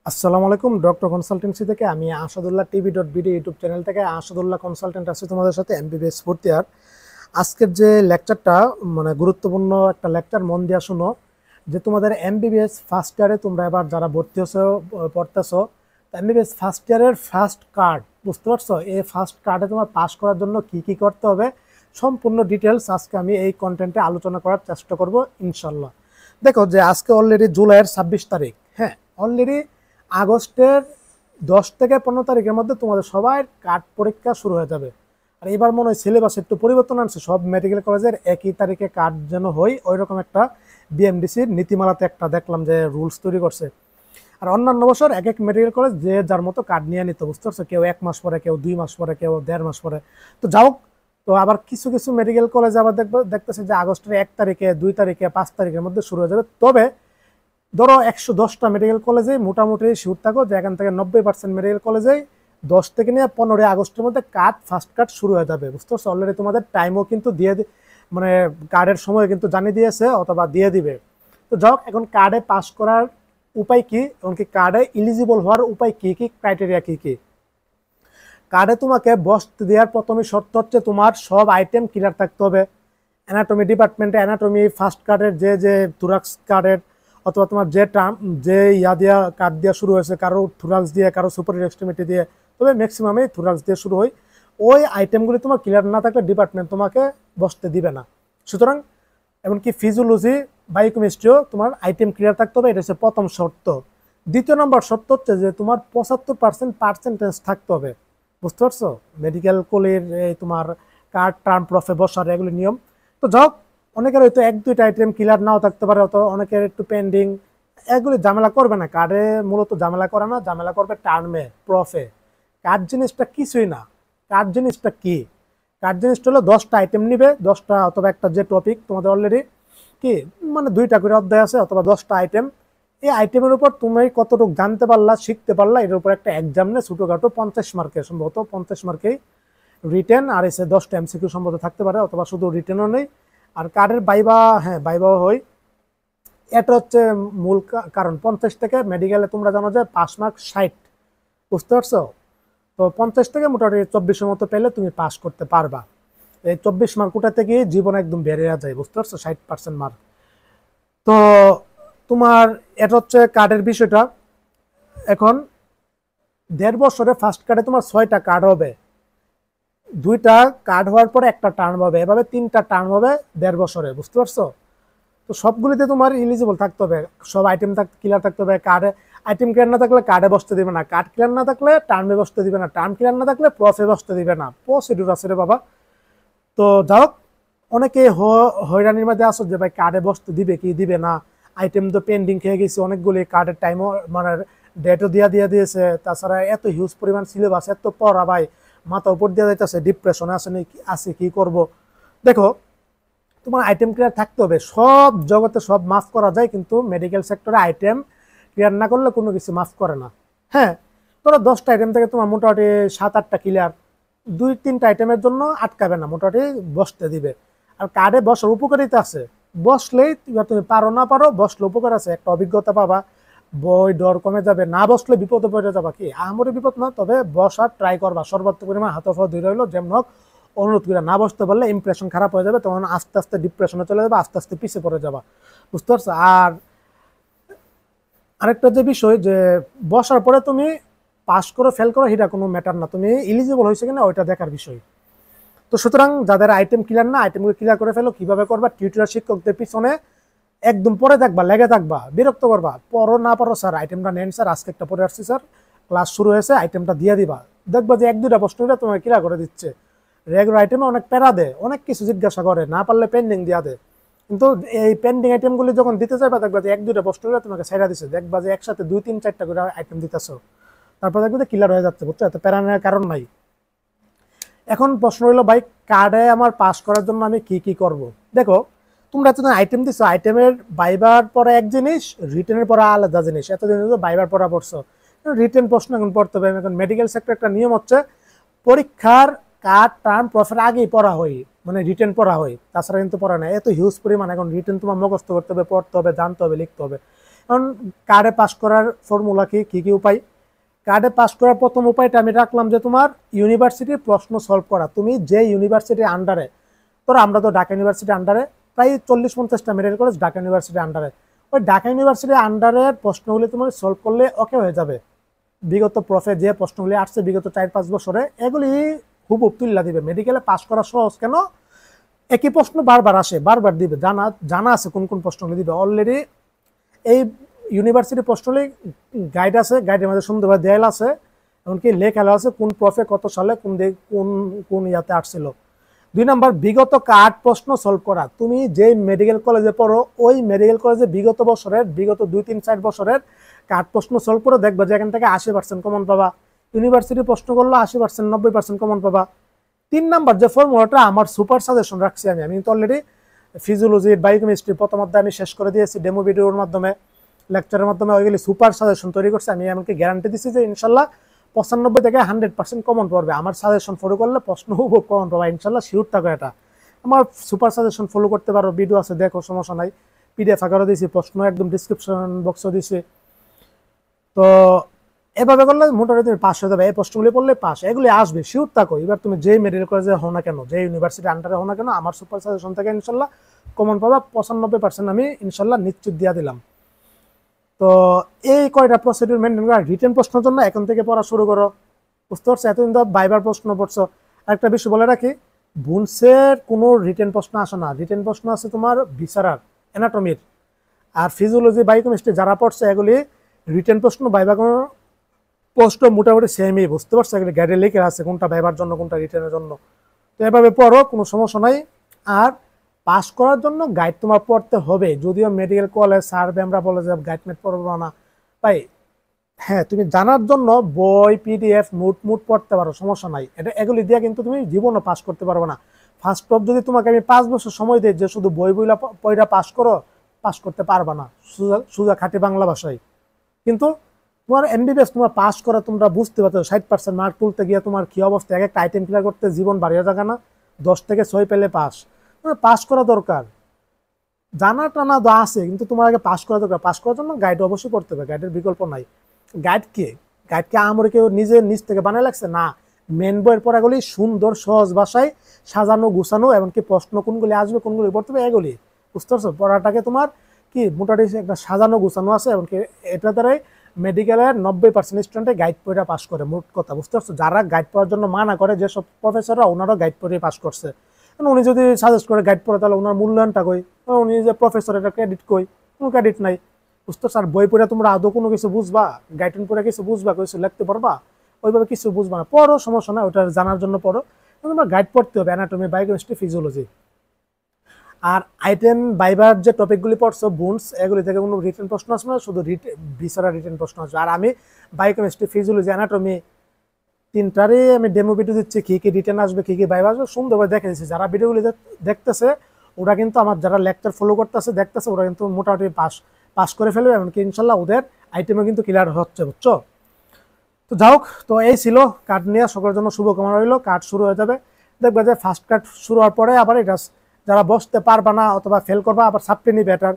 আসসালামু আলাইকুম। Doctor consultancy থেকে আমি আসাদুল্লাহ টিভি.বিডি ইউটিউব চ্যানেল থেকে আসাদুল্লাহ কনসালটেন্ট আছি তোমাদের সাথে এমবিবিএস ফোর্থ ইয়ার। আজকের যে লেকচারটা গুরুত্বপূর্ণ একটা লেকচার, মন দিয়া শুনো। যে তোমাদের এমবিবিএস ফার্স্ট ইয়ারে তোমরা এবার যারা ভর্তি হছো পড়তেছো, এমবিবিএস ফার্স্ট ইয়ারের ফার্স্ট কার্ড বুঝতে পারছো? এই ফার্স্ট কার্ডে তোমার পাস করার জন্য কি কি করতে হবে সম্পূর্ণ ডিটেলস আজকে আমি এই কন্টেন্টে আলোচনা করার চেষ্টা করব ইনশাল্লাহ। দেখো যে আজকে অলরেডি জুলাইয়ের 26 তারিখ, হ্যাঁ অলরেডি আগস্টের 10 থেকে 15 তারিখের মধ্যে তোমাদের সবার কার্ড পরীক্ষা শুরু হয়ে যাবে। আর এবার মনে হয় সিলেবাস একটু পরিবর্তন আনছে, সব মেডিকেল কলেজের একই তারিখে কার্ড যেন হয় ওইরকম একটা বিএমডিসির নীতিমালাতে একটা দেখলাম যে রুলস তৈরি করছে। আর অন্যান্য বছর এক এক মেডিকেল কলেজ যে যার মতো কার্ড নিয়ে নিতে, বুঝতে পারছো? কেউ 1 মাস পরে, কেউ 2 মাস পরে, কেউ 1.5 মাস পরে। তো যাও, তো আবার কিছু কিছু মেডিকেল কলেজ আবার দেখতেছে যে আগস্টের 1 তারিখে, 2 তারিখে, 5 তারিখের মধ্যে শুরু হয়ে যাবে। তবে ধরো 110টা মেডিকেল কলেজে মোটামুটি শিওর থাকো যে এখান থেকে 90% মেডিকেল কলেজেই 10 থেকে নিয়ে 15 আগস্টের মধ্যে ফার্স্ট কার্ড শুরু হয়ে যাবে, বুঝতে পারছো? অলরেডি তোমাদের টাইমও কিন্তু দিয়ে কার্ডের সময় কিন্তু জানিয়ে দিয়েছে অথবা দিয়ে দিবে। তো যাও, এখন কার্ডে পাস করার উপায় কি, এমনকি কার্ডে ইলিজিবল হওয়ার উপায় কি কি, ক্রাইটেরিয়া কি কি। কার্ডে তোমাকে বসতে দেওয়ার প্রথমে শর্ত হচ্ছে তোমার সব আইটেম ক্লিয়ার থাকতে হবে। অ্যানাটমি ডিপার্টমেন্টে অ্যানাটমি ফার্স্ট কার্ডের যে থুরাক্স কার্ডের অথবা তোমার যে টার্ম যে দিয়া কার্ড দিয়ে শুরু হয়েছে, কারো থুরাক্স দিয়ে, কারো সুপারিয়র এক্সট্রিমিটি দিয়ে, তবে ম্যাক্সিমামে থুরাক্স দিয়ে শুরু হয়। ওই আইটেমগুলি তোমার ক্লিয়ার না থাকলে ডিপার্টমেন্ট তোমাকে বসতে দিবে না। সুতরাং এমনকি ফিজিওলজি, বায়োকেমিস্ট্রিও তোমার আইটেম ক্লিয়ার থাকতে হবে, এটা হচ্ছে প্রথম শর্ত। দ্বিতীয় নম্বর শর্ত হচ্ছে যে তোমার 75% পার্সেন্টেজ থাকতে হবে, বুঝতে পারছো? মেডিকেল কলের এই তোমার কার্ড টার্ম প্রফে বসার এগুলি নিয়ম। তো যাও, অনেকের হয়তো 1-2টা আইটেম ক্লিয়ার নাও থাকতে পারে, অত অনেকের একটু পেন্ডিং, এগুলি ঝামেলা করবে না। কার্ডে মূলত ঝামেলা করে না, ঝামেলা করবে টার্মে প্রফে। কার্ড জিনিসটা কিছুই না। কার্ড জিনিসটা কি? কার্ড জিনিসটা হলো 10টা আইটেম নিবে, 10টা অথবা একটা যে টপিক তোমাদের অলরেডি কি 2টা করে অধ্যায় আছে অথবা 10টা আইটেম। এই আইটেমের উপর তুমি কতটুকু জানতে পারলা, শিখতে পারলা, এর উপর একটা এক্সাম নেই ছোটখাটো 50 মার্কের, সম্ভবত 50 মার্কেই রিটেন আর এসে 10টা এমসিকিউ সম্ভবত থাকতে পারে, অথবা শুধু রিটেনও নেই। আর কার্ডের বাইবা, হ্যাঁ বাইবাও হয়। এটা হচ্ছে মূল কারণ। 50 থেকে মেডিকেলে তোমরা জানো যে 5 মার্ক 60, বুঝতে পারছো? তো 50 থেকে মোটামুটি 24-এর মতো পেলে তুমি পাস করতে পারবা। এই 24 মার্ক উঠাতে গিয়ে জীবন একদম বেড়ে যায়, বুঝতে পারছো? 60% মার্ক। তো তোমার এটা হচ্ছে কার্ডের বিষয়টা। এখন 1.5 বছরে ফার্স্ট কার্ডে তোমার 6টা কার্ড হবে, 2টা কার্ড হওয়ার পরে একটা টার্ম হবে, এভাবে 3টা টার্ম হবে 1.5 বছরে, বুঝতে পারছো? তো সবগুলিতে তোমার ইলিজিবল থাকতে হবে, সব আইটেম ক্লিয়ার থাকতে হবে। কার্ডে আইটেম ক্লিয়ার না থাকলে কার্ডে বসতে দিবে না, কার্ড ক্লিয়ার না থাকলে টার্মে বসতে দিবে না, টার্ম ক্লিয়ার না থাকলে প্রফে বসতে দিবে না। প্রসিডিউর আছে রে বাবা। তো যাই হোক, অনেকে হয়রানির মধ্যে আসো যে ভাই কার্ডে বসতে দিবে কি দিবে না, আইটেম তো পেন্ডিং খেয়ে গেছে অনেকগুলি, কার্ডের টাইমও ডেটও দিয়েছে, তাছাড়া এত হিউজ পরিমাণ সিলেবাস, এত পড়া, ভাই মাথা উপর দিয়ে যাইতেছে, ডিপ্রেশনে আছে কি করব। দেখো, তোমার আইটেম ক্লিয়ার থাকতে হবে। সব জগতে সব মাফ করা যায়, কিন্তু মেডিকেল সেক্টরে আইটেম ক্লিয়ার না করলে কোনো কিছু মাফ করে না। হ্যাঁ, ধরো 10টা আইটেম থেকে তোমার মোটামুটি 7-8টা ক্লিয়ার, 2-3টা আইটেমের জন্য আটকাবে না, মোটামুটি বসতে দিবে। আর কার্ডে বসার উপকারিতা আছে, বসলেই তুমি পারো না পারো, বসলে উপকার আছে, একটা অভিজ্ঞতা পাবা, বই ডর কমে যাবে। না বসলে বিপদে পড়ে যাবা, কি আমারও বিপদ না, তবে বসার ট্রাই করবা, সর্বাত্মক পরিমাণ হাত পা ধরে হইলো যেমন হোক অনুরোধ করে। না বসতে পারলে ইমপ্রেশন খারাপ হয়ে যাবে, তখন আস্তে আস্তে ডিপ্রেশনে চলে যাবে, আস্তে আস্তে পিছিয়ে পড়ে যাবা, বুঝতে পারছো? আর আরেকটা যে বিষয়, যে বসার পরে তুমি পাস করো ফেল করো এটা কোনো ম্যাটার না, তুমি ইলিজিবল হয়েছে কিনা ওইটা দেখার বিষয়। তো সুতরাং যাদের আইটেম ক্লিয়ার না, আইটেমগুলো ক্লিয়ার করে ফেলো। কিভাবে করবা? টিউটর শিক্ষকদের পিছনে একদম পরে থাকবা, লেগে থাকবা, বিরক্ত করবা। পড়ো না পারো স্যার, আইটেমটা নেন স্যার, আজকে একটা পড়ে আসছি স্যার, ক্লাস শুরু হয়েছে, আইটেমটা দিয়ে দিবা। দেখবা যে 1-2টা প্রশ্ন তোমাকে ক্লিয়ার করে দিচ্ছে। রেগুলার আইটেমে অনেক প্যারা দেয়, অনেক কিছু জিজ্ঞাসা করে, না পারলে পেন্ডিং দিয়া দেয়। কিন্তু এই পেন্ডিং আইটেমগুলি যখন দিতে যাবে, দেখবা যে 1-2টা প্রশ্ন তোমাকে ছেড়া দিচ্ছে, দেখবা যে একসাথে 2-3-4টা করে আইটেম দিতেছো, তারপর দেখবে যে ক্লিয়ার হয়ে যাচ্ছে, বুঝছো? এত প্যারা নেওয়ার কারণ নাই। এখন প্রশ্ন হইলো, ভাই কার্ডে আমার পাস করার জন্য আমি কি কি করব? দেখো, তোমরা এতদিন আইটেম দিছো, আইটেমের বাইবার পরে এক জিনিস, রিটেনের পরে আলাদা জিনিস। এতদিন বাইবার পড়া পড়ছো, রিটেন প্রশ্ন এখন পড়তে হবে। এখন মেডিকেল সেক্টর একটা নিয়ম হচ্ছে, পরীক্ষার কার্ড টার্ম প্রফের আগেই পড়া হয়, রিটেন পড়া হয়, তাছাড়া কিন্তু পড়া নাই। এত হিউজ পরিমাণ এখন রিটেন তোমার মুখস্থ করতে হবে, পড়তে হবে, জানতে হবে, লিখতে হবে। কারণ কার্ডে পাস করার ফর্মুলা কি কি উপায়? কার্ডে পাস করার প্রথম উপায়টা আমি রাখলাম যে তোমার ইউনিভার্সিটির প্রশ্ন সলভ করা। তুমি যে ইউনিভার্সিটির আন্ডারে, ধরো আমরা তো ঢাকা ইউনিভার্সিটির আন্ডারে প্রায় 40-50টা মেডিকেল কলেজ ঢাকা ইউনিভার্সিটির আন্ডারে, ওই ঢাকা ইউনিভার্সিটির আন্ডারের প্রশ্নগুলি তোমার সলভ করলে ওকে হয়ে যাবে। বিগত প্রফে যে প্রশ্নগুলি আসছে বিগত 4-5 বছরে, এগুলি হুবহুব তুল্লা দিবে। মেডিকেলে পাস করা সহজ কেন? একই প্রশ্ন বারবার আসে, বারবার দিবে, জানা আছে কোন কোন প্রশ্নগুলি দিবে। অলরেডি এই ইউনিভার্সিটি প্রশ্নগুলি গাইড আছে, গাইডের মধ্যে সুন্দরভাবে দেয়াল আছে, এমনকি লেখা আছে কোন প্রফে কত সালে কোন কোন ইয়াতে আসছিল। 2 নাম্বার, বিগত কার্ড প্রশ্ন সলভ করা। তুমি যে মেডিকেল কলেজে পড়ো ওই মেডিকেল কলেজে বিগত 2-3-4 বছরের কার্ড প্রশ্ন সলভ করে দেখবা যে এখান থেকে 80% কমন পাবা। ইউনিভার্সিটি প্রশ্ন করলে 80%, 90% কমন পাবা। 3 নাম্বার যে ফর্মুলাটা আমার সুপার সাজেশন রাখছি আমি তো অলরেডি ফিজিওলজি, বায়োকেমিস্ট্রি প্রথম অধ্যায় আমি শেষ করে দিয়েছি ডেমো ভিডিওর মাধ্যমে, লেকচারের মাধ্যমে। ওইগুলি সুপার সাজেশন তৈরি করছি আমি, এমনকি গ্যারান্টি দিচ্ছি যে ইনশাল্লাহ 95 থেকে 100% কমন পড়বে। আমার সাজেশন ফলো করলে প্রশ্ন খুব কমন পাবা ইনশাল্লাহ, শিওর থাকো এটা। আমার সুপার সাজেশন ফলো করতে পারো, ভিডিও আছে দেখো, সমস্যা নাই। PDF আকারও দিয়েছি, প্রশ্ন একদম ডিসক্রিপশন বক্সও দিয়েছি। তো এভাবে করলে মোটামুটি তুমি পাস হয়ে যাবে। এই প্রশ্নগুলি পড়লে পাস, এগুলি আসবে, শিওর থাকো। এবার তুমি যেই মেডিকেল কলেজে হও না কেন, যে ইউনিভার্সিটি আন্ডারে হও না কেন, আমার সুপার সাজেশন থেকে ইনশাল্লাহ কমন পাবা 95% আমি ইনশাল্লাহ নিশ্চিত দিয়া দিলাম। তো এই কয়টা প্রসিডিউর মেনটেন করা। রিটেন প্রশ্নের জন্য এখন থেকে পড়া শুরু করো, বুঝতে পারছো? এতদিন তো বাইবার প্রশ্ন পড়ছো। আরেকটা বিষয় বলে রাখি, বুনসের কোনো রিটেন প্রশ্ন আসে না। রিটেন প্রশ্ন আছে তোমার ভিসারার, অ্যানাটমির আর ফিজিওলজি, বায়োকেমিস্ট্রি যারা পড়ছে এগুলি রিটেন প্রশ্ন বাইবা কোনো প্রশ্ন মোটামুটি সেমই, বুঝতে পারছো? এগুলি গাইডে লিখে আছে কোনটা বাইবার জন্য কোনটা রিটেনের জন্য। তো এভাবে পড়ো, কোনো সমস্যা নাই। আর পাস করার জন্য গাইড তোমার পড়তে হবে। যদিও মেডিকেল কলেজ স্যার ম্যামরা বলে যে গাইড মেট পড়বো না ভাই, হ্যাঁ তুমি জানার জন্য বই, PDF, নোট পড়তে পারো, সমস্যা নাই। এগুলি দিয়ে কিন্তু তুমি জীবনও পাস করতে পারবে না। ফার্স্ট অফ যদি তোমাকে আমি 5 বছর সময় দিই যে শুধু বইটা পাস করো, পাস করতে পারবা না সোজা খাঁটি বাংলা ভাষায়। কিন্তু তোমার MBBS তোমার পাস করা তোমরা বুঝতে পারছো, 60% মার্ক তুলতে গিয়ে তোমার কি অবস্থা, এক একটা আইটেম ক্লিয়ার করতে জীবন বাড়িয়ে যাবে না। 10 থেকে 6 পেলে পাস, পাস করা দরকার। জানা টানা আছে, কিন্তু তোমার আগে পাস করা দরকার। পাস করার জন্য গাইড অবশ্যই করতে হবে, গাইডের বিকল্প নাই। গাইডকে আমরা কেউ নিজ থেকে বানায় লাগছে না। মেন বইয়ের পড়াগুলি সুন্দর সহজ ভাষায় সাজানো গুছানো, এমনকি প্রশ্ন কোনগুলি আসবে কোনগুলি পড়তে হবে এগুলি, বুঝতে পারছো? পড়াটাকে তোমার কি মোটামুটি একটা সাজানো গুছানো আছে, এমনকি এটা দ্বারাই মেডিকেলের 90% স্টুডেন্টে গাইড পড়ে পাস করে, মোট কথা, বুঝতে পারছো? যারা গাইড পড়ার জন্য মানা করে যেসব প্রফেসররা, ওনারাও গাইড পড়ে পাস করছে। উনি যদি সাজেস্ট করে গাইড পড়ে তাহলে ওনার মূল্যায়নটা কই? উনি যে প্রফেসর, এটা ক্রেডিট কই? কোনো ক্রেডিট নাই, বুঝতে পারছো? আর বই পড়ে তোমরা আদৌ কোনো কিছু বুঝবা? গাইডলাইন পড়ে কিছু বুঝবা? কিছু লিখতে পারবা? ওইভাবে কিছু বুঝবা না। পড়ো, সমস্যা না, ওটা জানার জন্য পড়ো। তোমরা গাইড পড়তে হবে, অ্যানাটমি, বায়োকেমিস্ট্রি, ফিজিওলজি। আর আইটেম বাইবার যে টপিকগুলি পড়ছো বুনস, এগুলি থেকে কোনো রিটেন প্রশ্ন আসবে না, শুধু ভিসারা রিটেন প্রশ্ন আসবে। আর আমি বায়োকেমিস্ট্রি, ফিজিওলজি, অ্যানাটমি তিনটারই আমি ডেমো ভিডিও দিচ্ছি, কি কি রিটেন আসবে, কি কি বাইবা আসবে, সুন্দরভাবে দেখে দিচ্ছি। যারা ভিডিওগুলি দেখতেছে ওরা কিন্তু আমার, যারা লেকচার ফলো করতেছে দেখতেছে, ওরা কিন্তু মোটামুটি পাস করে ফেলবে, এমনকি ইনশাল্লাহ ওদের আইটেমও কিন্তু ক্লিয়ার হচ্ছে, বুঝছো? তো যাই হোক, তো এই ছিল কার্ড নিয়ে। সকলের জন্য শুভকামনা রইল। কার্ড শুরু হয়ে যাবে, দেখবে যে ফার্স্ট কার্ড শুরু হওয়ার পরে আবার এটা যারা বসতে পারবা না অথবা ফেল করবা আবার সাপ্লি নিবে। এটার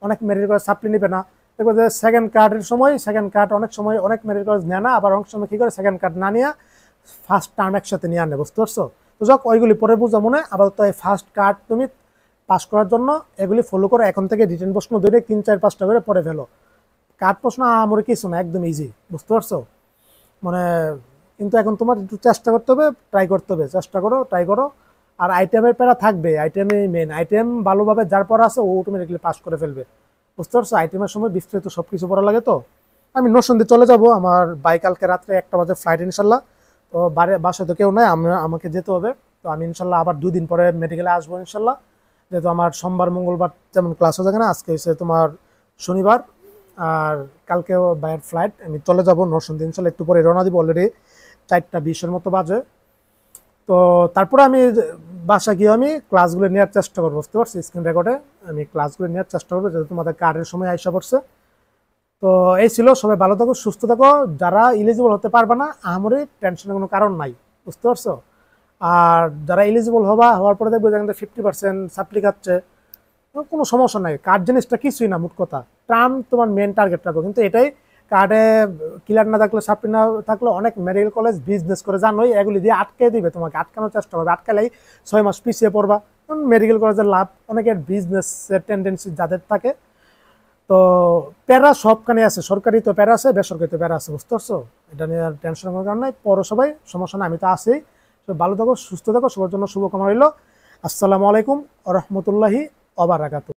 অনেক মেরিট কলেজ সাপ্লি নিবে না। দেখবে যে সেকেন্ড কার্ড অনেক সময় অনেক মেরিট কলেজ নেয় না, আবার অনেক সময় কী করে সেকেন্ড কার্ড না নিয়ে ফার্স্ট টার্ম একসাথে নিয়ে আনে, বুঝতে পারছো? তো যাক, ওইগুলি পরে বুঝা মনে। আবার তো এই ফার্স্ট কার্ড তুমি পাস করার জন্য এগুলি ফলো করো। এখন থেকে রিটেন প্রশ্ন ধরে 3-4-5টা করে পড়ে ফেলো। কার্ড প্রশ্ন আমার কিছু না, একদম ইজি, বুঝতে পারছো? মানে কিন্তু এখন তোমার একটু চেষ্টা করতে হবে, ট্রাই করতে হবে, চেষ্টা করো, ট্রাই করো। আর আইটেমের প্যারা থাকবে, আইটেমে মেন আইটেম ভালোভাবে যার পড়া আছে ও অটোমেটিকলি পাস করে ফেলবে, বুঝতে পারছো? আইটেমের সময় বিস্তারিত সব কিছু পড়া লাগে। তো আমি নরসিংদী চলে যাব, আমার কালকে রাত্রে 1টা বাজে ফ্লাইট ইনশাল্লাহ। তো বাসায় তো কেউ নাই, আমাকে যেতে হবে। তো আমি ইনশাল্লাহ আবার 2 দিন পরে মেডিকেলে আসবো ইনশাল্লাহ। যেহেতু আমার সোমবার মঙ্গলবার যেমন ক্লাস হয়ে থাকে না, আজকে হচ্ছে তোমার শনিবার, আর কালকেও বাইরের ফ্লাইট। আমি চলে যাব নরসিংদী ইনশাল্লাহ, একটু পরে রওনা দিব। অলরেডি 4টা 20-এর মতো বাজে। তো তারপরে আমি বাসা গিয়ে আমি ক্লাসগুলো নেওয়ার চেষ্টা করবো, বুঝতে পারছি? স্ক্রিন রেকর্ডে আমি ক্লাসগুলো নেওয়ার চেষ্টা করবো, যেহেতু তোমাদের কার্ডের সময় আইসা পড়ছে। তো এই ছিল, সবাই ভালো থাকো, সুস্থ থাকো। যারা এলিজিবল হতে পারবে না, আমারই টেনশনের কোনো কারণ নাই, বুঝতে পারছো? আর যারা এলিজিবল হওয়ার পরে দেখবে যেখানে 50% সাপ্লি খাচ্ছে, কোনো সমস্যা নাই, কার্ড জিনিসটা কিছুই না, মোট কথা টার্ম তোমার মেন টার্গেট রাখো। কিন্তু এটাই কার্ডে ক্লিয়ার না থাকলে, সাপ্লি না থাকলে অনেক মেডিকেল কলেজ বিজনেস করে, জানোই, এগুলি দিয়ে আটকে দিবে, তোমাকে আটকানোর চেষ্টা করবে, আটকালেই 6 মাস পিছিয়ে পড়বা। মেডিকেল কলেজের লাভ, অনেকের বিজনেসের টেন্ডেন্সি যাদের থাকে। তো প্যারা সবখানে আছে, সরকারি তো প্যারা আছে, বেসরকারি তো প্যারা আছে, বুঝতে পারছো? এটা নিয়ে আর টেনশন করার কারণ নাই, পৌরসভায় সমস্যা নাই, আমি তো আছি। ভালো থাকো, সুস্থ থাকো, সবার জন্য শুভকামনা রইল। আসসালামু আলাইকুম ওয়া রাহমাতুল্লাহি ওয়া বারাকাতুহু।